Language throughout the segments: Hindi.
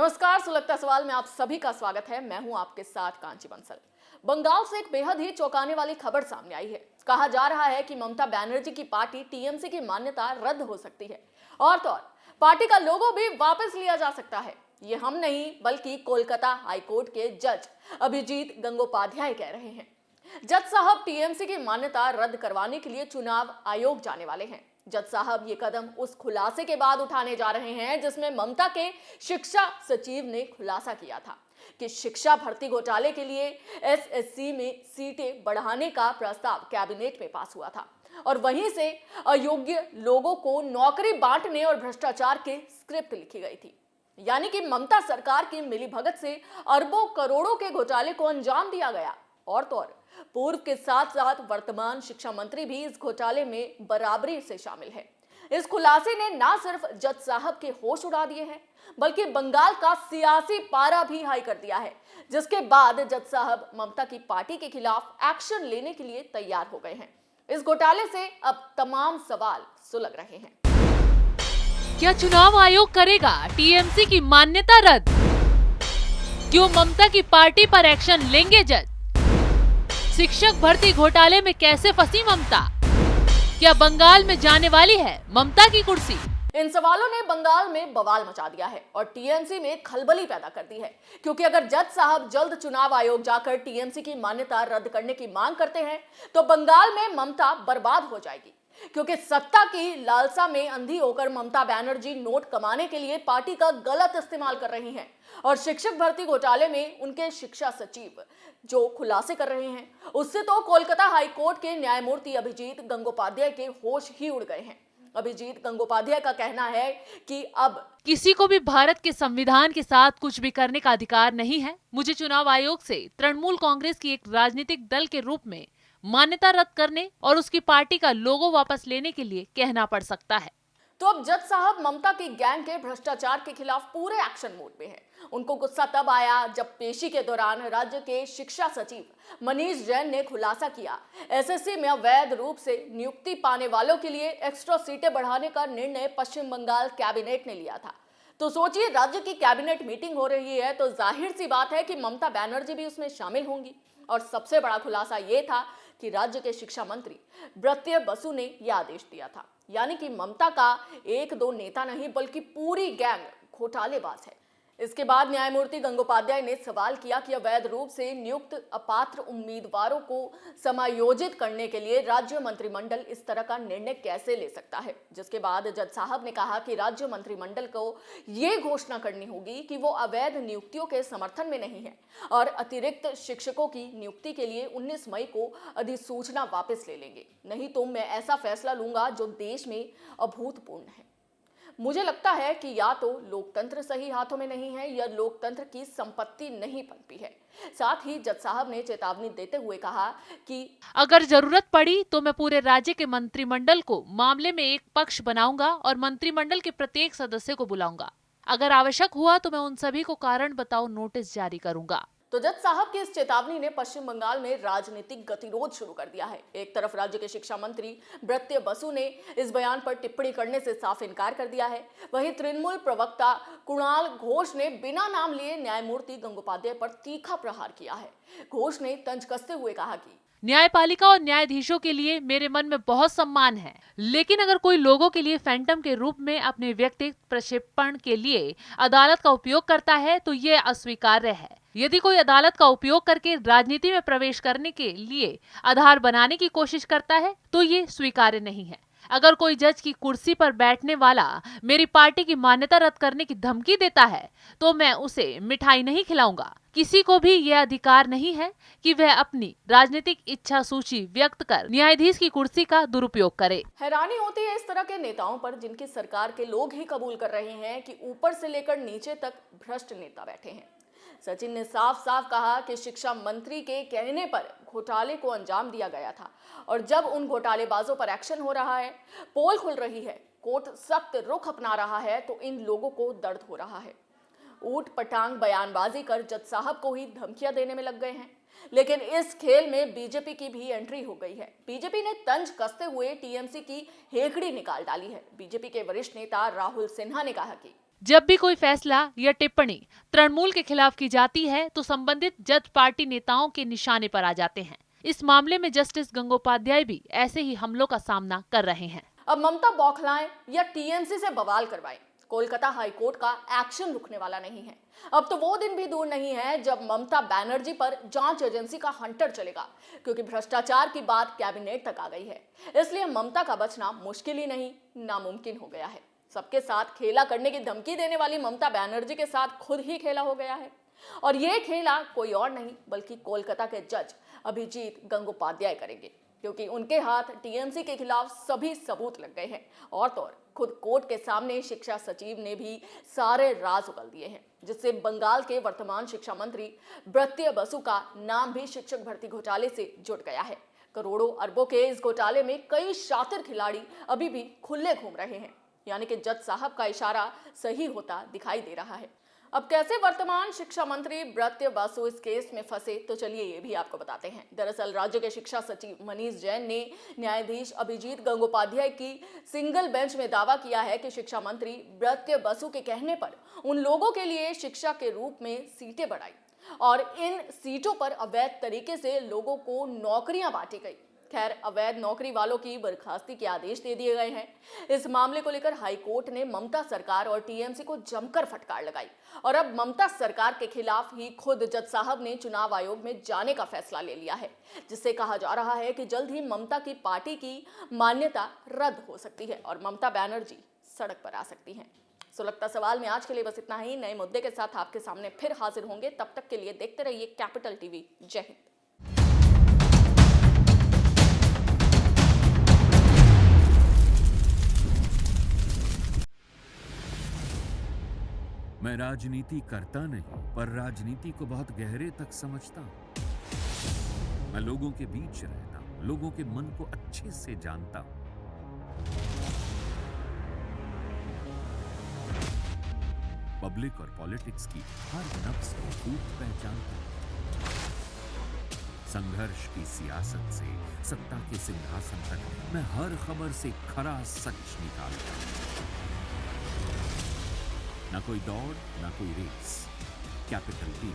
नमस्कार, सुलगता सवाल में आप सभी का स्वागत है। मैं हूं आपके साथ कांची बंसल। बंगाल से एक बेहद ही चौंकाने वाली खबर सामने आई है। कहा जा रहा है कि ममता बनर्जी की पार्टी टीएमसी की मान्यता रद्द हो सकती है और तो और पार्टी का लोगो भी वापस लिया जा सकता है। ये हम नहीं बल्कि कोलकाता हाईकोर्ट के जज अभिजीत गंगोपाध्याय कह रहे हैं। जज साहब टीएमसी की मान्यता रद्द करवाने के लिए चुनाव आयोग जाने वाले हैं। जज साहब ये कदम उस खुलासे के बाद उठाने जा रहे हैं जिसमें ममता के शिक्षा सचिव ने खुलासा किया था कि शिक्षा भर्ती घोटाले के लिए एसएससी में सीटें बढ़ाने का प्रस्ताव कैबिनेट में पास हुआ था और वहीं से अयोग्य लोगों को नौकरी बांटने और भ्रष्टाचार के स्क्रिप्ट लिखी गई थी। यानी कि ममता सरकार की मिलीभगत से अरबों करोड़ों के घोटाले को अंजाम दिया गया और तो और पूर्व के साथ साथ वर्तमान शिक्षा मंत्री भी इस घोटाले में बराबरी से शामिल है। इस खुलासे ने न सिर्फ जज साहब के होश उड़ा दिए हैं बल्कि बंगाल का सियासी पारा भी हाई कर दिया है, जिसके बाद जज साहब ममता की पार्टी के खिलाफ एक्शन लेने के लिए तैयार हो गए हैं। इस घोटाले से अब तमाम सवाल सुलग रहे हैं। क्या चुनाव आयोग करेगा टीएमसी की मान्यता रद्द? क्यों ममता की पार्टी पर एक्शन लेंगे जज? शिक्षक भर्ती घोटाले में कैसे फंसी ममता? क्या बंगाल में जाने वाली है ममता की कुर्सी? इन सवालों ने बंगाल में बवाल मचा दिया है और टीएमसी में खलबली पैदा कर दी है, क्योंकि अगर जज साहब जल्द चुनाव आयोग जाकर टीएमसी की मान्यता रद्द करने की मांग करते हैं तो बंगाल में ममता बर्बाद हो जाएगी। क्योंकि सत्ता की लालसा में अंधी होकर ममता बनर्जी नोट कमाने के लिए पार्टी का गलत इस्तेमाल कर रही हैं और शिक्षक भर्ती घोटाले में उनके शिक्षा सचिव जो खुलासे कर रहे हैं उससे तो कोलकाता हाईकोर्ट के न्यायमूर्ति अभिजीत गंगोपाध्याय के होश ही उड़ गए हैं। अभिजीत गंगोपाध्याय का कहना है कि अब किसी को भी भारत के संविधान के साथ कुछ भी करने का अधिकार नहीं है। मुझे चुनाव आयोग से तृणमूल कांग्रेस की एक राजनीतिक दल के रूप में मान्यता रद्द करने और उसकी पार्टी का लोगो वापस लेने के लिए कहना पड़ सकता है। तो अब जज साहब ममता की गैंग के भ्रष्टाचार के खिलाफ पूरे एक्शन मोड में हैं। उनको गुस्सा तब आया जब पेशी के दौरान राज्य के शिक्षा सचिव मनीष जैन ने खुलासा किया एसएससी में अवैध रूप से नियुक्ति पाने वालों के लिए एक्स्ट्रा सीटें बढ़ाने का निर्णय पश्चिम बंगाल कैबिनेट ने लिया था। तो सोचिए, राज्य की कैबिनेट मीटिंग हो रही है तो जाहिर सी बात है कि ममता बनर्जी भी उसमें शामिल होंगी। और सबसे बड़ा खुलासा ये था कि राज्य के शिक्षा मंत्री ब्रत्य बसु ने यह आदेश दिया था, यानी कि ममता का एक दो नेता नहीं बल्कि पूरी गैंग घोटालेबाज है। इसके बाद न्यायमूर्ति गंगोपाध्याय ने सवाल किया कि अवैध रूप से नियुक्त अपात्र उम्मीदवारों को समायोजित करने के लिए राज्य मंत्रिमंडल इस तरह का निर्णय कैसे ले सकता है। जिसके बाद जज साहब ने कहा कि राज्य मंत्रिमंडल को ये घोषणा करनी होगी कि वो अवैध नियुक्तियों के समर्थन में नहीं है और अतिरिक्त शिक्षकों की नियुक्ति के लिए 19 मई को अधिसूचना वापस ले लेंगे, नहीं तो मैं ऐसा फैसला लूंगा जो देश में अभूतपूर्व है। मुझे लगता है कि या तो लोकतंत्र सही हाथों में नहीं है या लोकतंत्र की संपत्ति नहीं पनपी है। साथ ही जज साहब ने चेतावनी देते हुए कहा कि अगर जरूरत पड़ी तो मैं पूरे राज्य के मंत्रिमंडल को मामले में एक पक्ष बनाऊंगा और मंत्रिमंडल के प्रत्येक सदस्य को बुलाऊंगा। अगर आवश्यक हुआ तो मैं उन सभी को कारण बताओ नोटिस जारी करूंगा। तो जज साहब की इस चेतावनी ने पश्चिम बंगाल में राजनीतिक गतिरोध शुरू कर दिया है। एक तरफ राज्य के शिक्षा मंत्री ब्रत्य बसु ने इस बयान पर टिप्पणी करने से साफ इनकार कर दिया है। वहीं तृणमूल प्रवक्ता कुणाल घोष ने बिना नाम लिए न्यायमूर्ति गंगोपाध्याय पर तीखा प्रहार किया है। घोष ने तंज कसते हुए कहा कि न्यायपालिका और न्यायाधीशों के लिए मेरे मन में बहुत सम्मान है, लेकिन अगर कोई लोगों के लिए फैंटम के रूप में अपने व्यक्तिगत प्रक्षेपण के लिए अदालत का उपयोग करता है तो ये अस्वीकार्य है। यदि कोई अदालत का उपयोग करके राजनीति में प्रवेश करने के लिए आधार बनाने की कोशिश करता है तो ये स्वीकार्य नहीं है। अगर कोई जज की कुर्सी पर बैठने वाला मेरी पार्टी की मान्यता रद्द करने की धमकी देता है तो मैं उसे मिठाई नहीं खिलाऊंगा। किसी को भी यह अधिकार नहीं है कि वह अपनी राजनीतिक इच्छा सूची व्यक्त कर न्यायाधीश की कुर्सी का दुरुपयोग करे। हैरानी होती है इस तरह के नेताओं पर जिनकी सरकार के लोग ही कबूल कर रहे हैं कि ऊपर से लेकर नीचे तक भ्रष्ट नेता बैठे हैं। सचिन ने साफ साफ कहा कि शिक्षा मंत्री के कहने पर घोटाले को अंजाम दिया गया था और जब उन घोटालेबाजों पर एक्शन हो रहा है, पोल खुल रही है, कोर्ट सख्त रुख अपना रहा है तो इन लोगों को दर्द हो रहा है। ऊट पटांग बयानबाजी कर जज साहब को ही धमकियां देने में लग गए हैं। लेकिन इस खेल में बीजेपी की भी एंट्री हो गई है। बीजेपी ने तंज कसते हुए टीएमसी की हेकड़ी निकाल डाली है। बीजेपी के वरिष्ठ नेता राहुल सिन्हा ने कहा कि जब भी कोई फैसला या टिप्पणी तृणमूल के खिलाफ की जाती है तो संबंधित जज पार्टी नेताओं के निशाने पर आ जाते हैं। इस मामले में जस्टिस गंगोपाध्याय भी ऐसे ही हमलों का सामना कर रहे हैं। अब ममता बौखलाएं या टीएमसी से बवाल करवाएं, कोलकाता हाईकोर्ट का एक्शन रुकने वाला नहीं है। अब तो वो दिन भी दूर नहीं है जब ममता बनर्जी पर जांच एजेंसी का हंटर चलेगा, क्योंकि भ्रष्टाचार की बात कैबिनेट तक आ गई है। इसलिए ममता का बचना मुश्किल ही नहीं, नामुमकिन हो गया है। सबके साथ खेला करने की धमकी देने वाली ममता बनर्जी के साथ खुद ही खेला हो गया है, और ये खेला कोई और नहीं बल्कि कोलकाता के जज अभिजीत गंगोपाध्याय करेंगे, क्योंकि उनके हाथ टीएमसी के खिलाफ सभी सबूत लग गए हैं। और तो और खुद कोर्ट के सामने शिक्षा सचिव ने भी सारे राज उगल दिए हैं, जिससे बंगाल के वर्तमान शिक्षा मंत्री ब्रत्य बसु का नाम भी शिक्षक भर्ती घोटाले से जुड़ गया है। करोड़ों अरबों के इस घोटाले में कई शातिर खिलाड़ी अभी भी खुले घूम रहे हैं, यानी कि जज साहब का इशारा सही होता दिखाई दे रहा है। अब कैसे वर्तमान शिक्षा मंत्री ब्रत्य बसु इस केस में फंसे, तो चलिए ये भी आपको बताते हैं। दरअसल राज्य के शिक्षा सचिव मनीष जैन ने न्यायाधीश अभिजीत गंगोपाध्याय की सिंगल बेंच में दावा किया है कि शिक्षा मंत्री ब्रत्य बसु के कहने पर उन लोगों के लिए शिक्षा के रूप में सीटें बढ़ाई और इन सीटों पर अवैध तरीके से लोगों को नौकरियां बांटी गई। खैर, अवैध नौकरी वालों की बर्खास्ती के आदेश दे दिए गए हैं। इस मामले को लेकर हाईकोर्ट ने ममता सरकार और टीएमसी को जमकर फटकार लगाई, और अब ममता सरकार के खिलाफ ही खुद जज साहब ने चुनाव आयोग में जाने का फैसला ले लिया है, जिससे कहा जा रहा है कि जल्द ही ममता की पार्टी की मान्यता रद्द हो सकती है और ममता बनर्जी सड़क पर आ सकती हैं। सुलगता सवाल में आज के लिए बस इतना ही। नए मुद्दे के साथ आपके सामने फिर हाजिर होंगे। तब तक के लिए देखते रहिए कैपिटल टीवी। जय हिंद। मैं राजनीति करता नहीं, पर राजनीति को बहुत गहरे तक समझता हूं। मैं लोगों के बीच रहता हूं, लोगों के मन को अच्छे से जानता हूं। पब्लिक और पॉलिटिक्स की हर नब्ज को खूब पहचानता हूं। संघर्ष की सियासत से सत्ता के सिंहासन तक मैं हर खबर से खरा सच निकालता हूं। ना कोई दौड़, ना कोई race. Capital TV,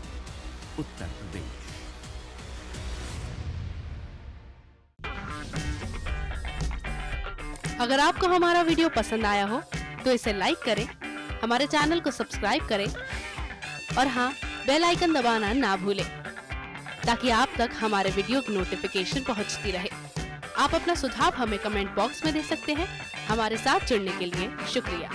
Uttar Pradesh. अगर आपको हमारा वीडियो पसंद आया हो तो इसे लाइक करें, हमारे चैनल को सब्सक्राइब करें और हाँ, बेल आइकन दबाना ना भूलें, ताकि आप तक हमारे वीडियो की नोटिफिकेशन पहुंचती रहे। आप अपना सुझाव हमें कमेंट बॉक्स में दे सकते हैं। हमारे साथ जुड़ने के लिए शुक्रिया।